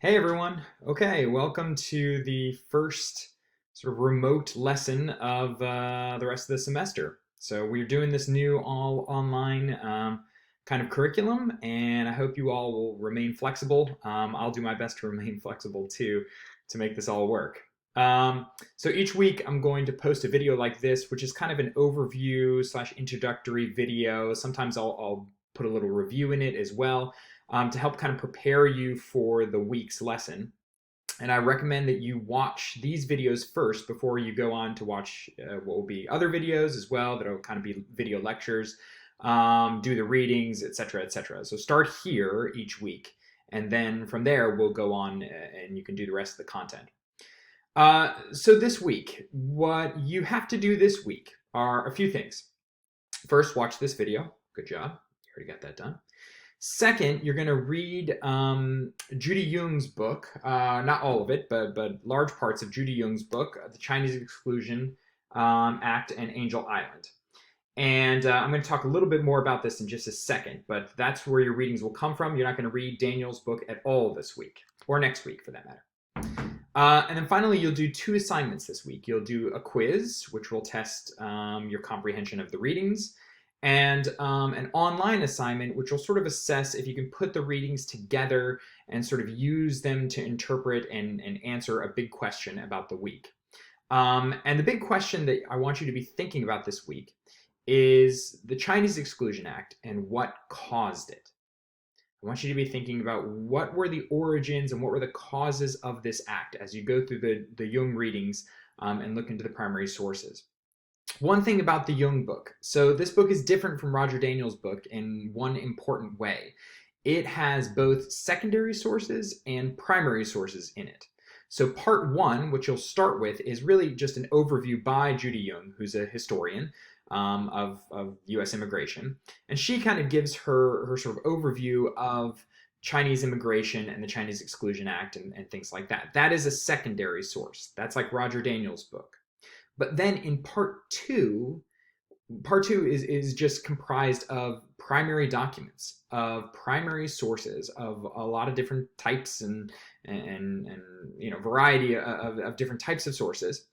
Hey everyone. Okay, welcome to the first sort of remote lesson of the rest of the semester. So we're doing this new all online kind of curriculum, and I hope you all will remain flexible. I'll do my best to remain flexible too to make this all work. So each week I'm going to post a video like this, which is kind of an overview slash introductory video. Sometimes I'll put a little review in it as well to help kind of prepare you for the week's lesson. And I recommend that you watch these videos first before you go on to watch what will be other videos as well that will kind of be video lectures, do the readings, etc., etc. So start here each week, and then from there we'll go on and you can do the rest of the content. So this week, what you have to do this week are a few things. First, watch this video. Good job. You already got that done. Second, you're going to read Judy Jung's book, not all of it, but large parts of Judy Jung's book, The Chinese Exclusion Act and Angel Island. And I'm going to talk a little bit more about this in just a second, but that's where your readings will come from. You're not going to read Daniel's book at all this week, or next week for that matter. And then finally, you'll do 2 assignments this week. You'll do a quiz, which will test your comprehension of the readings, and an online assignment, which will sort of assess if you can put the readings together and sort of use them to interpret and answer a big question about the week. And the big question that I want you to be thinking about this week is the Chinese Exclusion Act and what caused it. I want you to be thinking about what were the origins and what were the causes of this act as you go through the Jung readings and look into the primary sources. One thing about the Jung book. So this book is different from Roger Daniels' book in one important way. It has both secondary sources and primary sources in it. So part 1, which you'll start with, is really just an overview by Judy Jung, who's a historian of U.S. immigration. And she kind of gives her sort of overview of Chinese immigration and the Chinese Exclusion Act and things like that. That is a secondary source. That's like Roger Daniels' book. But then in part two is just comprised of primary documents, of primary sources, of a lot of different types and variety of different types of sources.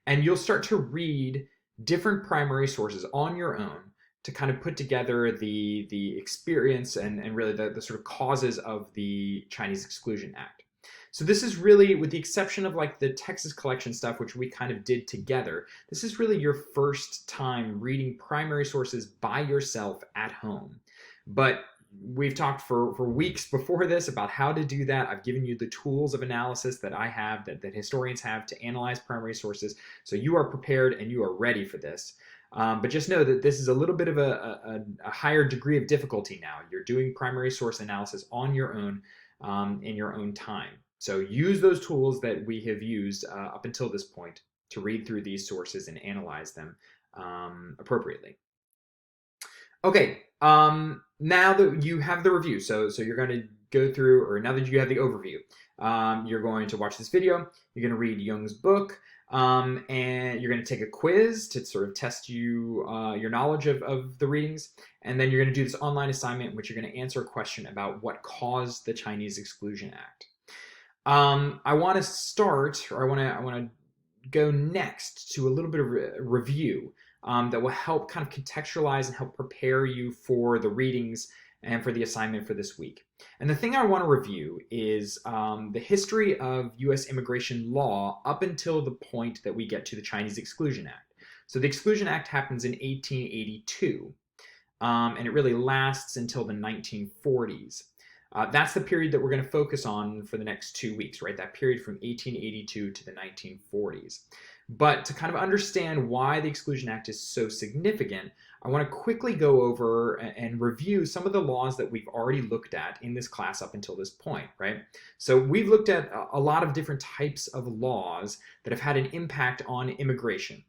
And you'll start to read different primary sources on your own to kind of put together the experience and really the sort of causes of the Chinese Exclusion Act. So this is really, with the exception of like the Texas collection stuff, which we kind of did together, this is really your first time reading primary sources by yourself at home. But we've talked for weeks before this about how to do that. I've given you the tools of analysis that I have, that historians have to analyze primary sources. So you are prepared and you are ready for this. But just know that this is a little bit of a higher degree of difficulty now. You're doing primary source analysis on your own in your own time. So use those tools that we have used up until this point to read through these sources and analyze them appropriately. Okay, now that you have the review, so you're going to go through, or now that you have the overview, you're going to watch this video, you're going to read Jung's book, and you're going to take a quiz to sort of test your knowledge of the readings, and then you're going to do this online assignment in which you're going to answer a question about what caused the Chinese Exclusion Act. I want to start, or I want to go next to a little bit of review that will help kind of contextualize and help prepare you for the readings and for the assignment for this week. And the thing I want to review is the history of U.S. immigration law up until the point that we get to the Chinese Exclusion Act. So the Exclusion Act happens in 1882, and it really lasts until the 1940s. That's the period that we're going to focus on for the next 2 weeks, right? That period from 1882 to the 1940s. But to kind of understand why the Exclusion Act is so significant, I want to quickly go over and review some of the laws that we've already looked at in this class up until this point, right? So we've looked at a lot of different types of laws that have had an impact on immigration.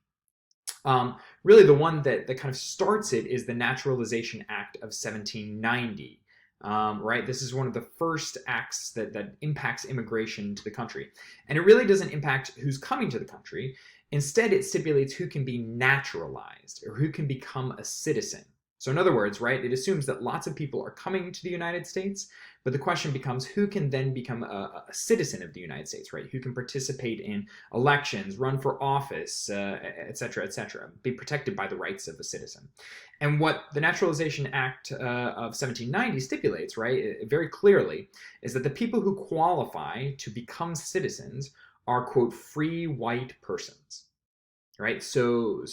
Really, the one that kind of starts it is the Naturalization Act of 1790. Right? This is one of the first acts that impacts immigration to the country. And it really doesn't impact who's coming to the country. Instead, it stipulates who can be naturalized or who can become a citizen. So in other words, right, it assumes that lots of people are coming to the United States, but the question becomes who can then become a citizen of the United States, right? Who can participate in elections, run for office, et cetera, be protected by the rights of a citizen. And what the Naturalization Act of 1790 stipulates, right, very clearly, is that the people who qualify to become citizens are, quote, free white persons. Right, so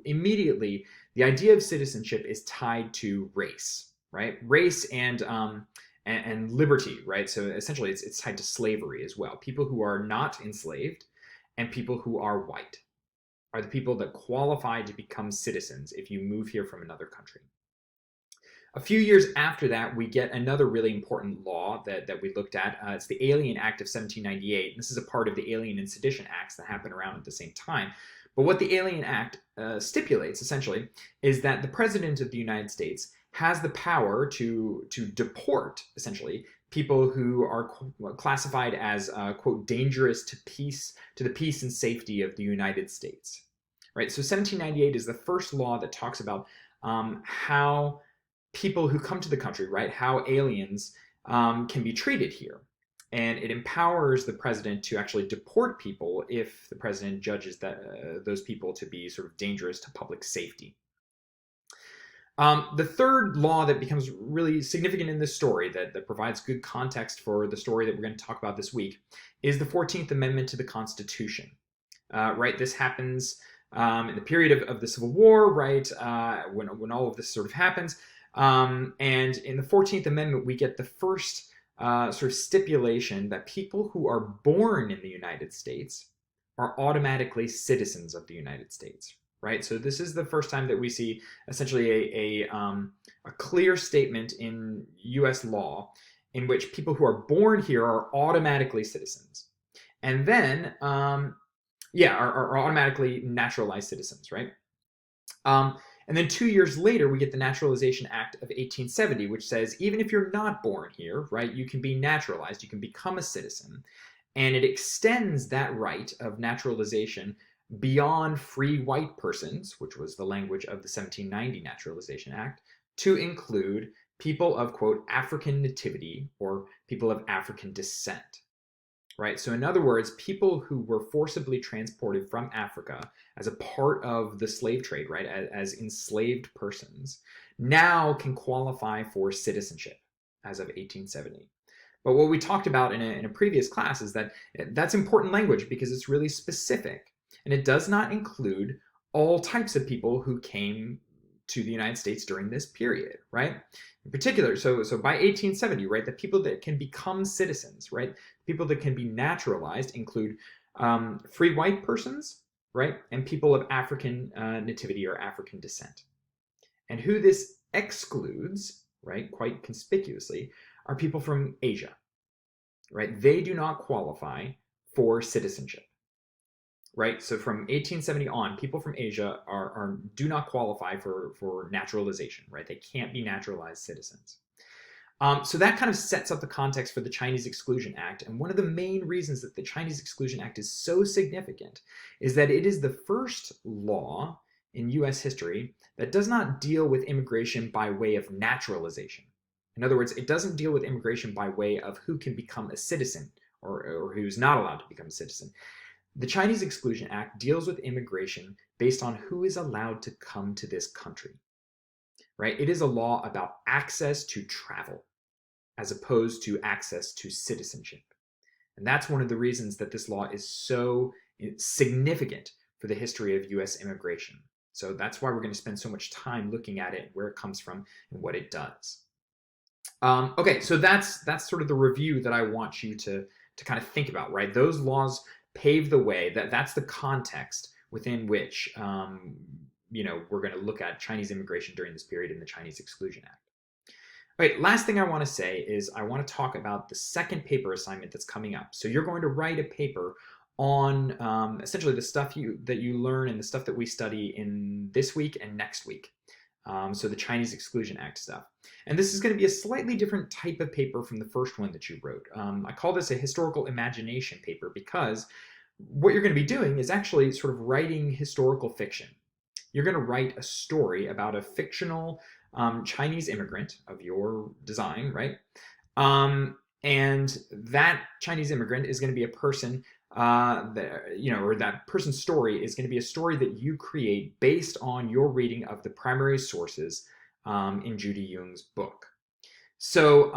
immediately the idea of citizenship is tied to race, right? Race and liberty, right? So essentially, it's tied to slavery as well. People who are not enslaved and people who are white are the people that qualify to become citizens if you move here from another country. A few years after that, we get another really important law that we looked at. It's the Alien Act of 1798. This is a part of the Alien and Sedition Acts that happened around at the same time. But what the Alien Act stipulates, essentially, is that the President of the United States has the power to deport, essentially, people who are classified as, quote, dangerous to the peace and safety of the United States. Right? So 1798 is the first law that talks about how people who come to the country, right, how aliens can be treated here. And it empowers the president to actually deport people if the president judges that those people to be sort of dangerous to public safety. The third law that becomes really significant in this story, that provides good context for the story that we're going to talk about this week, is the 14th Amendment to the Constitution. Right, this happens in the period of the Civil War, right, when all of this sort of happens. And in the 14th Amendment, we get the first sort of stipulation that people who are born in the United States are automatically citizens of the United States, right? So this is the first time that we see essentially a clear statement in U.S. law in which people who are born here are automatically citizens. And then, are automatically naturalized citizens, right? And then 2 years later, we get the Naturalization Act of 1870, which says even if you're not born here, right, you can be naturalized, you can become a citizen. And it extends that right of naturalization beyond free white persons, which was the language of the 1790 Naturalization Act, to include people of, quote, African nativity or people of African descent. Right? So in other words, people who were forcibly transported from Africa as a part of the slave trade, right, as enslaved persons, now can qualify for citizenship as of 1870. But what we talked about in a previous class is that that's important language because it's really specific. And it does not include all types of people who came to the United States during this period, right? In particular, so by 1870, right, the people that can become citizens, right, people that can be naturalized include free white persons, right, and people of African nativity or African descent. And who this excludes, right, quite conspicuously, are people from Asia, right? They do not qualify for citizenship. Right, so from 1870 on, people from Asia do not qualify for naturalization. Right, they can't be naturalized citizens. So that kind of sets up the context for the Chinese Exclusion Act. And one of the main reasons that the Chinese Exclusion Act is so significant is that it is the first law in U.S. history that does not deal with immigration by way of naturalization. In other words, it doesn't deal with immigration by way of who can become a citizen or who's not allowed to become a citizen. The Chinese Exclusion Act deals with immigration based on who is allowed to come to this country, right? It is a law about access to travel as opposed to access to citizenship. And that's one of the reasons that this law is so significant for the history of U.S. immigration. So that's why we're going to spend so much time looking at it, where it comes from, and what it does. Okay, so that's sort of the review that I want you to kind of think about, right? Those laws pave the way. That's the context within which we're going to look at Chinese immigration during this period in the Chinese Exclusion Act. All right, last thing I want to say is I want to talk about the second paper assignment that's coming up. So you're going to write a paper on essentially the stuff that you learn and the stuff that we study in this week and next week. So the Chinese Exclusion Act stuff. And this is going to be a slightly different type of paper from the first one that you wrote. I call this a historical imagination paper because what you're going to be doing is actually sort of writing historical fiction. You're going to write a story about a fictional Chinese immigrant of your design, right? And that Chinese immigrant is going to be a person or that person's story is going to be a story that you create based on your reading of the primary sources in Judy Jung's book. So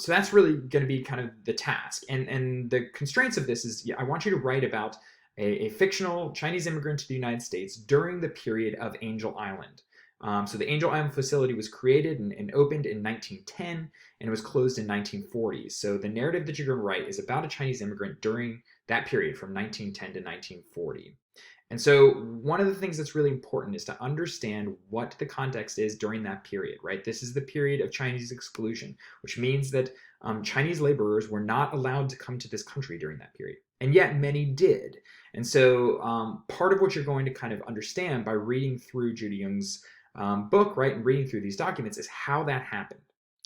that's really going to be kind of the task, and the constraints of this is I want you to write about a fictional Chinese immigrant to the United States during the period of Angel Island. So the Angel Island facility was created and opened in 1910, and it was closed in 1940. So the narrative that you're going to write is about a Chinese immigrant during that period from 1910 to 1940. And so one of the things that's really important is to understand what the context is during that period, right? This is the period of Chinese exclusion, which means that Chinese laborers were not allowed to come to this country during that period. And yet many did. And so part of what you're going to kind of understand by reading through Judy Jung's book, right, and reading through these documents is how that happened.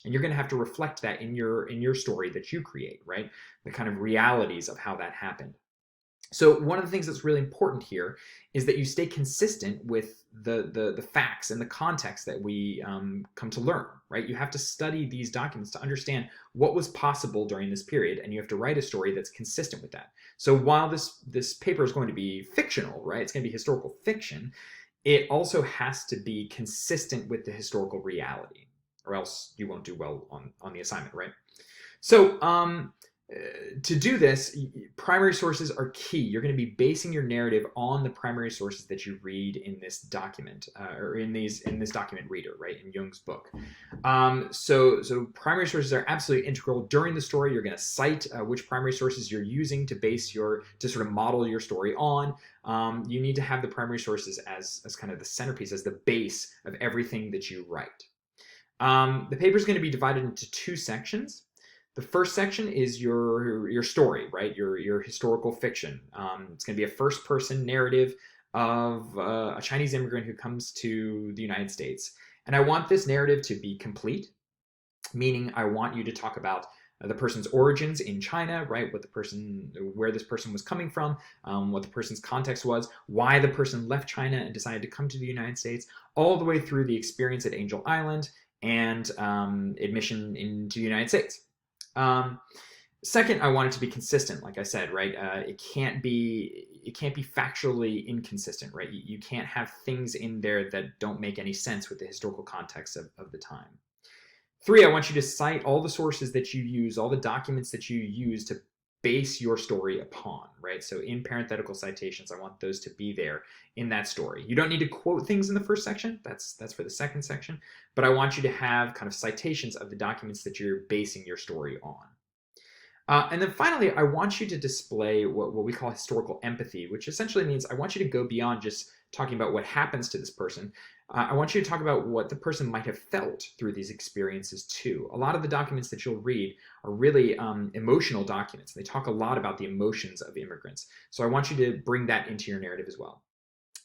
And you're going to have to reflect that in your story that you create, right? The kind of realities of how that happened. So one of the things that's really important here is that you stay consistent with the facts and the context that we come to learn, right? You have to study these documents to understand what was possible during this period, and you have to write a story that's consistent with that. So while this paper is going to be fictional, right? It's going to be historical fiction. It also has to be consistent with the historical reality, or else you won't do well on the assignment, right? So to do this, primary sources are key. You're going to be basing your narrative on the primary sources that you read in this document, or in this document reader, right, in Jung's book. So primary sources are absolutely integral. During the story, you're going to cite which primary sources you're using to sort of model your story on. You need to have the primary sources as kind of the centerpiece, as the base of everything that you write. The paper is going to be divided into two sections. The first section is your story, right? Your historical fiction. It's going to be a first-person narrative of a Chinese immigrant who comes to the United States. And I want this narrative to be complete, meaning I want you to talk about the person's origins in China, right? Where this person was coming from, what the person's context was, why the person left China and decided to come to the United States, all the way through the experience at Angel Island and admission into the United States. Second, I want it to be consistent, like I said, right? It can't be factually inconsistent, right? You can't have things in there that don't make any sense with the historical context of the time. Three, I want you to cite all the sources that you use, all the documents that you use to base your story upon, right? So in parenthetical citations, I want those to be there in that story. You don't need to quote things in the first section. That's for the second section. But I want you to have kind of citations of the documents that you're basing your story on. And then finally, I want you to display what we call historical empathy, which essentially means I want you to go beyond just talking about what happens to this person. I want you to talk about what the person might have felt through these experiences too. A lot of the documents that you'll read are really emotional documents. They talk a lot about the emotions of immigrants. So I want you to bring that into your narrative as well.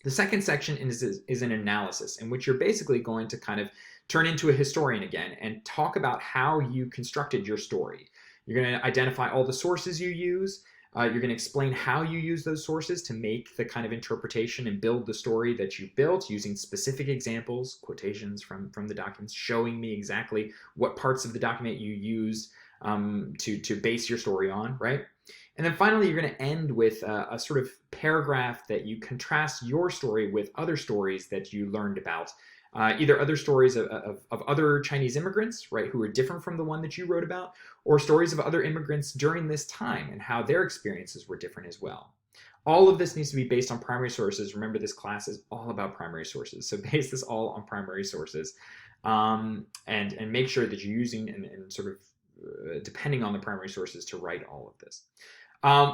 The second section is an analysis in which you're basically going to kind of turn into a historian again and talk about how you constructed your story. You're going to identify all the sources you use. You're going to explain how you use those sources to make the kind of interpretation and build the story that you built using specific examples, quotations from the documents, showing me exactly what parts of the document you used to base your story on, right? And then finally, you're going to end with a sort of paragraph that you contrast your story with other stories that you learned about. Either other stories of other Chinese immigrants, right, who are different from the one that you wrote about, or stories of other immigrants during this time and how their experiences were different as well. All of this needs to be based on primary sources. Remember, this class is all about primary sources. So base this all on primary sources and make sure that you're using and sort of depending on the primary sources to write all of this.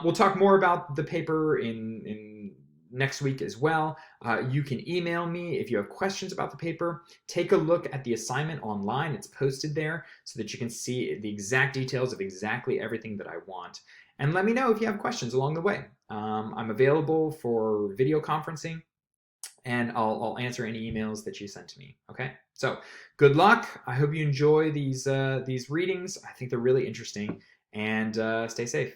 We'll talk more about the paper in next week as well. You can email me if you have questions about the paper. Take a look at the assignment online. It's posted there so that you can see the exact details of exactly everything that I want. And let me know if you have questions along the way. I'm available for video conferencing, and I'll answer any emails that you send to me. Okay, so good luck. I hope you enjoy these readings. I think they're really interesting, and stay safe.